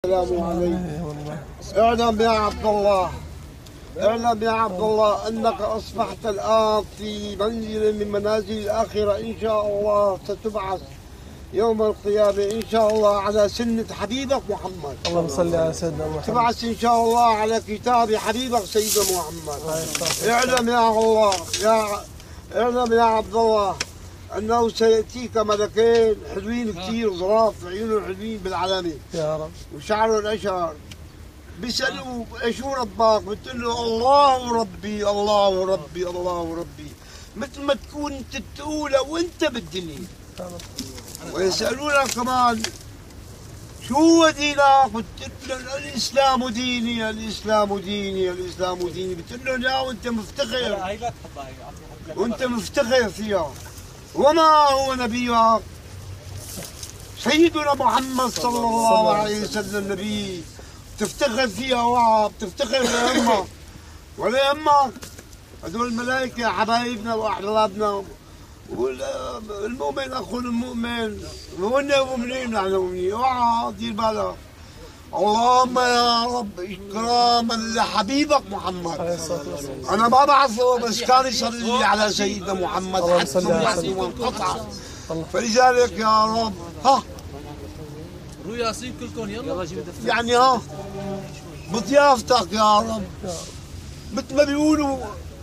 السلام عليكم. اعلم يا عبد الله، اعلم يا عبد الله أنك أصبحت الآن في منزل من منازل الآخرة. إن شاء الله ستبعث يوم القيامة إن شاء الله على سنة حبيبك محمد. اللهم صل على سيدنا محمد. تبعث إن شاء الله على كتاب حبيبك سيدنا محمد. اعلم يا الله، اعلم يا عبد الله أنه سيأتيك ملكين حلوين كثير، ظراف عيونهم حلوين بالعلامة يا رب، وشعرهم أشهر. بيسألوك شو ربك؟ بتقول له الله ربي الله ربي الله ربي، مثل ما تكون انت تقولها وانت بالدنيا. ويسألونك كمان شو هو دينك؟ بتقول لهم الإسلام ديني الإسلام ديني الإسلام ديني. بتقول لهم يا وانت مفتخر، وانت مفتخر فيها. وما هو نبيك؟ سيدنا محمد صلى الله عليه وسلم نبي. بتفتخر فيها وعى، بتفتخر لأمك ولأمك. هذول الملائكة حبايبنا وأحبابنا، والمؤمن أخو المؤمن، وإنا مؤمنين نحن مؤمنين. اوعى دير بالك. اللهم يا رب إكراما لحبيبك محمد. أنا ما بعرفه بس كان يصلي على سيدنا محمد حتى وانقطع. فلذلك يا رب ها روح ياسين كلكم يلا يعني ها بضيافتك يا رب، مثل ما بيقولوا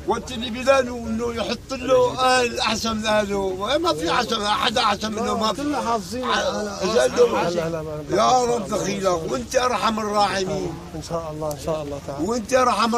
وقت اللي بيدانوا انه يحط له اهل احسن من اهله. ما في حدا احسن منه، ما في. كلنا حافظين يا رب دخيلك، وانت ارحم الراحمين ان شاء الله، ان شاء الله تعالى، وانت ارحم